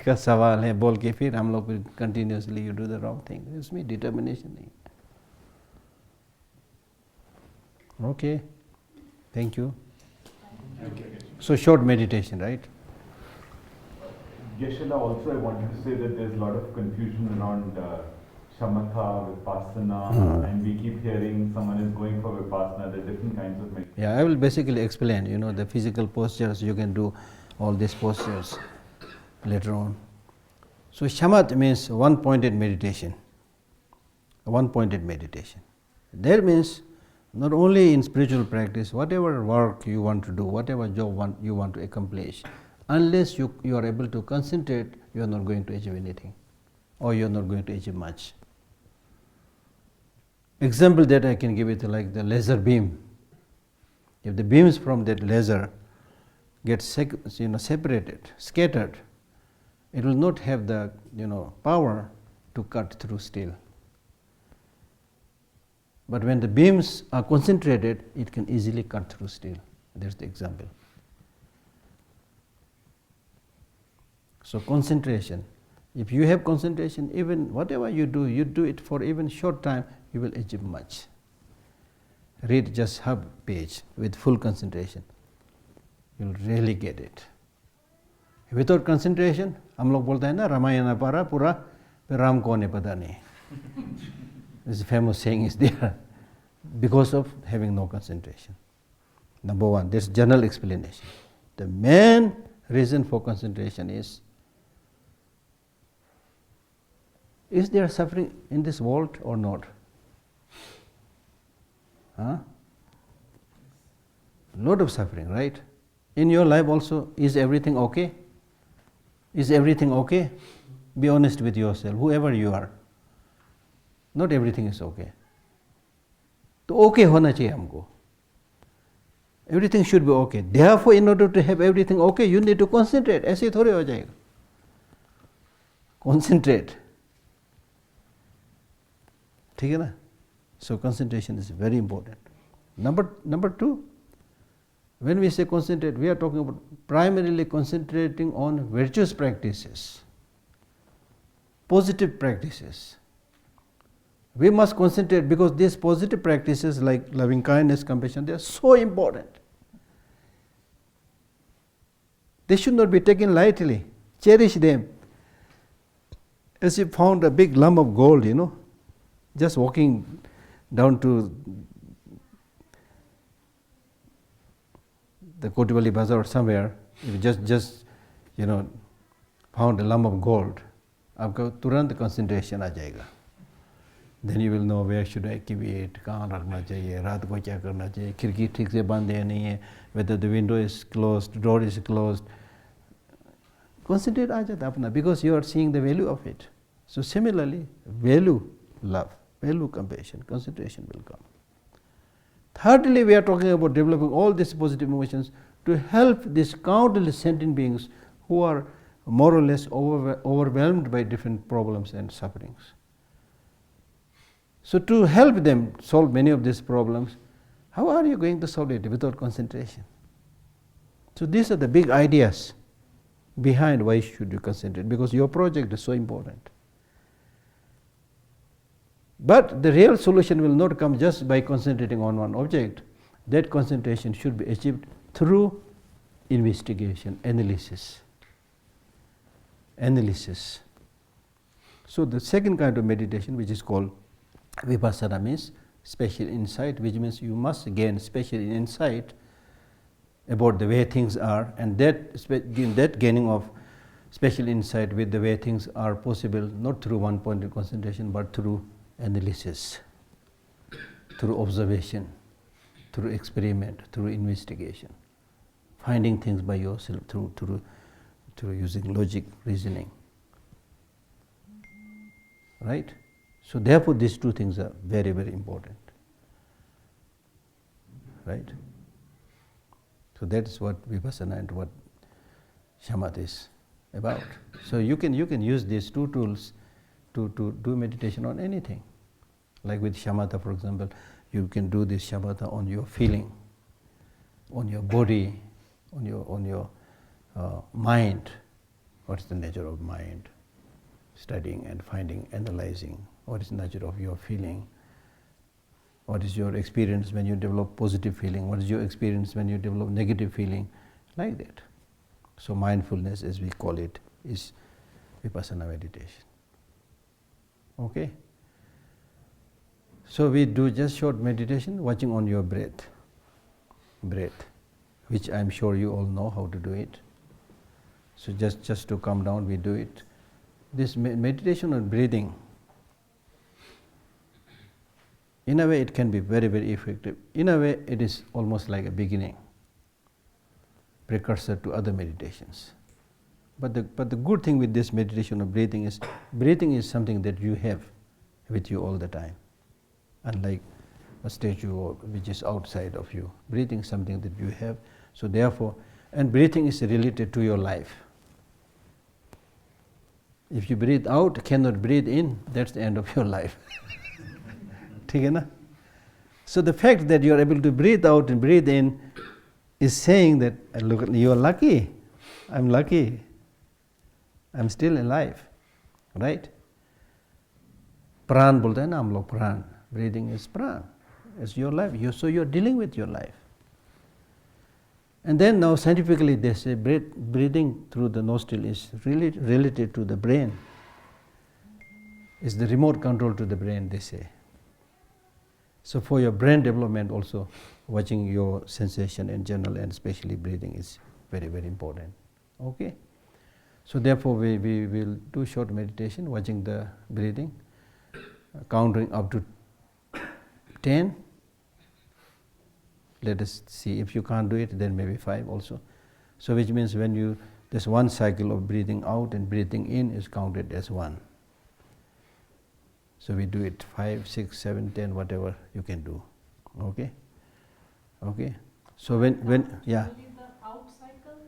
का सवाल है बोल के फिर हम लोग continuously you do the wrong thing. It's me determination नहीं. Okay, thank you. So short meditation, right? Geshe, also I wanted to say that there's a lot of confusion around shamatha, vipassana, and we keep hearing someone is going for vipassana, there are different kinds of meditation. Yeah, I will basically explain, you know, the physical postures, you can do all these postures later on. So shamat means one-pointed meditation. One-pointed meditation. That means not only in spiritual practice, whatever work you want to do, whatever job you want to accomplish, unless you are able to concentrate, you are not going to achieve anything, or you are not going to achieve much. Example that I can give it like the laser beam. If the beams from that laser get separated, scattered, it will not have the power to cut through steel. But when the beams are concentrated, it can easily cut through steel. That's the example. So concentration. If you have concentration, even whatever you do it for even short time, you will achieve much. Read just half page with full concentration. You'll really get it. Without concentration, हम लोग बोलते हैं ना रामायण पढ़ा पूरा फिर राम कौन है पता नहीं. This famous saying is there because of having no concentration. Number one, this general explanation. The main reason for concentration is there suffering in this world or not? Lot of suffering, right? In your life also, is everything okay? Is everything okay? Be honest with yourself, whoever you are. Not everything is okay. तो okay होना चाहिए हमको. Everything should be okay. Therefore, in order to have everything okay, you need to concentrate. ऐसे थोड़े हो जाएगा. Concentrate. ठीक है ना? So concentration is very important. Number two, when we say concentrate, we are talking about primarily concentrating on virtuous practices, positive practices. We must concentrate because these positive practices like loving kindness, compassion, they are so important. They should not be taken lightly. Cherish them. As you found a big lump of gold, just walking down to the Kotipalli Bazaar or somewhere, you just found a lump of gold, आपका तुरंत concentration आ जाएगा. Then you will know where should I keep it, कहाँ रखना चाहिए, रात को क्या करना चाहिए, खिड़की ठीक से बंद है नहीं है, whether the window is closed, door is closed. Concentrate आ जाता अपना because you are seeing the value of it. So similarly, value love, value compassion, concentration will come. Thirdly, we are talking about developing all these positive emotions to help these countless sentient beings who are more or less overwhelmed by different problems and sufferings. So to help them solve many of these problems, how are you going to solve it without concentration? So these are the big ideas behind why should you concentrate, because your project is so important. But the real solution will not come just by concentrating on one object. That concentration should be achieved through investigation, analysis. So the second kind of meditation, which is called Vipassana means special insight, which means you must gain special insight about the way things are, and that gaining of special insight with the way things are possible not through one point of concentration but through analysis, through observation, through experiment, through investigation, finding things by yourself through using logic, reasoning. Right? So therefore these two things are very, very important. Right? So that is what Vipassana and what Shamatha is about. So you can use these two tools to do meditation on anything. Like with Shamatha, for example, you can do this Shamatha on your feeling, on your body, on your mind. What is the nature of mind? Studying and finding, analyzing. What is the nature of your feeling? What is your experience when you develop positive feeling? What is your experience when you develop negative feeling? Like that. So mindfulness, as we call it, is Vipassana meditation. Okay? So we do just short meditation, watching on your breath, which I am sure you all know how to do it. So just to come down, we do it. This meditation on breathing, in a way it can be very, very effective. In a way it is almost like a beginning, precursor to other meditations. But the good thing with this meditation of breathing is something that you have with you all the time. Unlike a statue which is outside of you. Breathing is something that you have. So therefore, and breathing is related to your life. If you breathe out, cannot breathe in, that's the end of your life. ठीक है ना? So the fact that you are able to breathe out and breathe in is saying that, look, you are lucky. I'm lucky. I'm still alive, right? Pran बोलते हैं ना हम लोग pran. Breathing is pran. It's your life. So you're dealing with your life. And then now scientifically they say breathing through the nostril is really related to the brain. It's the remote control to the brain, they say. So for your brain development also, watching your sensation in general and especially breathing is very, very important. Okay? So therefore we will do short meditation, watching the breathing, counting up to 10. Let us see, if you can't do it, then maybe 5 also. So which means when this one cycle of breathing out and breathing in is counted as 1. So we do it 5, 6, 7, 10, whatever you can do. Okay? Okay? So when yeah. Only the out cycle?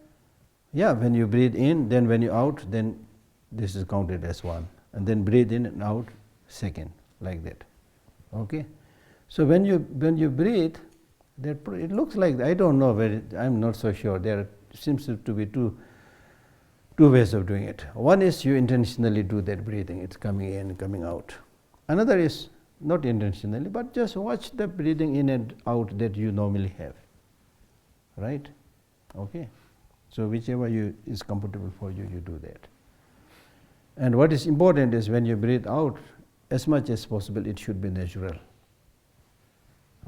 Yeah, when you breathe in, then when you out, then this is counted as 1. And then breathe in and out, second, like that. Okay? So when you breathe, it looks like, I don't know, I'm not so sure. There seems to be two ways of doing it. One is you intentionally do that breathing, it's coming in, coming out. Another is not intentionally, but just watch the breathing in and out that you normally have. Right? Okay? So whichever is comfortable for you, you do that. And what is important is when you breathe out, as much as possible, it should be natural.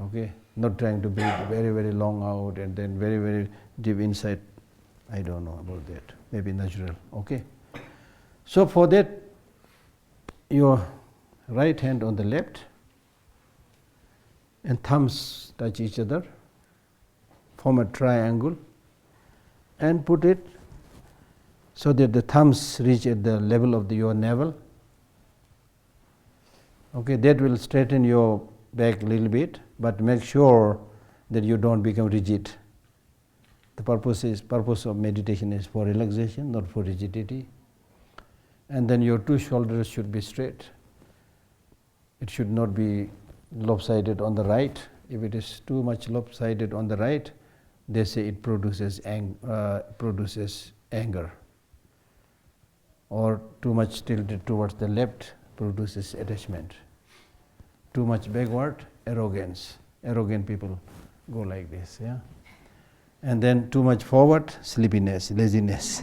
Okay? Not trying to breathe very, very long out and then very, very deep inside. I don't know about that. Maybe natural. Okay? So for that, your right hand on the left and thumbs touch each other, form a triangle, and put it so that the thumbs reach at the level of your navel. Okay, that will straighten your back a little bit, but make sure that you don't become rigid. The purpose of meditation is for relaxation, not for rigidity. And then your two shoulders should be straight. It should not be lopsided on the right. If it is too much lopsided on the right, they say it produces anger. Or too much tilted towards the left produces attachment. Too much backward, arrogance. Arrogant people go like this, yeah. And then too much forward, sleepiness, laziness.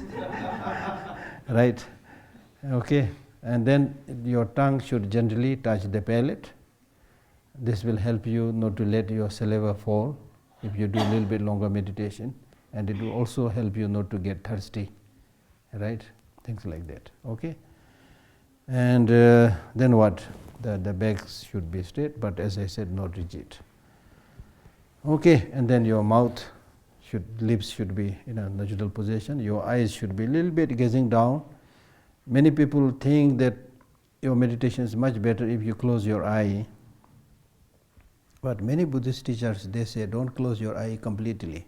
Right? Okay. And then your tongue should gently touch the palate, This will help you not to let your saliva fall if you do a little bit longer meditation, and it will also help you not to get thirsty, right? Things like that, okay? And then what? The backs should be straight, but as I said, not rigid. Okay, and then your mouth lips should be in a natural position. Your eyes should be a little bit gazing down. Many people think that your meditation is much better if you close your eye. But many Buddhist teachers, they say, don't close your eye completely.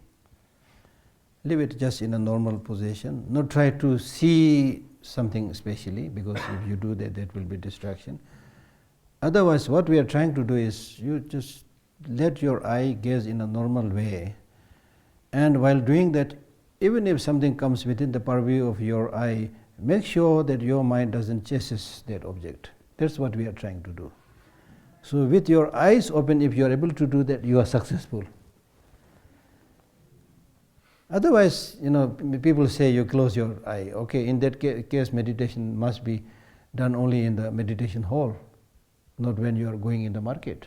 Leave it just in a normal position. Not try to see something specially, because if you do that, that will be distraction. Otherwise, what we are trying to do is you just let your eye gaze in a normal way. And while doing that, even if something comes within the purview of your eye, make sure that your mind doesn't chase that object. That's what we are trying to do. So with your eyes open, if you are able to do that, you are successful. Otherwise, people say you close your eye. Okay, in that case, meditation must be done only in the meditation hall, not when you are going in the market.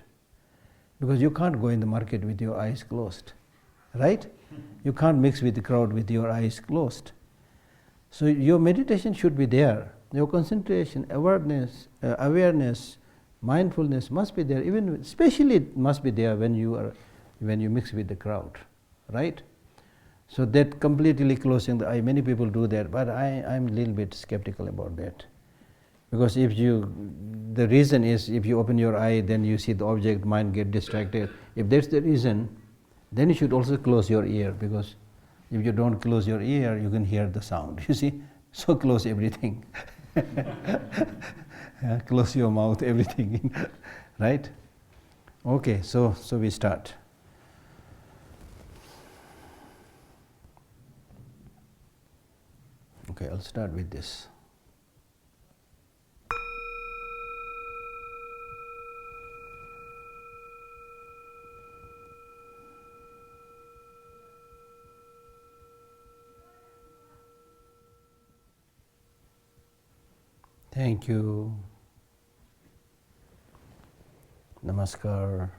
Because you can't go in the market with your eyes closed, right? You can't mix with the crowd with your eyes closed. So your meditation should be there. Your concentration, awareness, mindfulness must be there. Even especially it must be there when you mix with the crowd, right? So that completely closing the eye, many people do that, but I'm a little bit skeptical about that. Because the reason is if you open your eye, then you see the object, mind get distracted. If that's the reason, then you should also close your ear, because if you don't close your ear, you can hear the sound, you see. So close everything. Close your mouth, everything, right? Okay, so we start. Okay, I'll start with this. Thank you. Namaskar.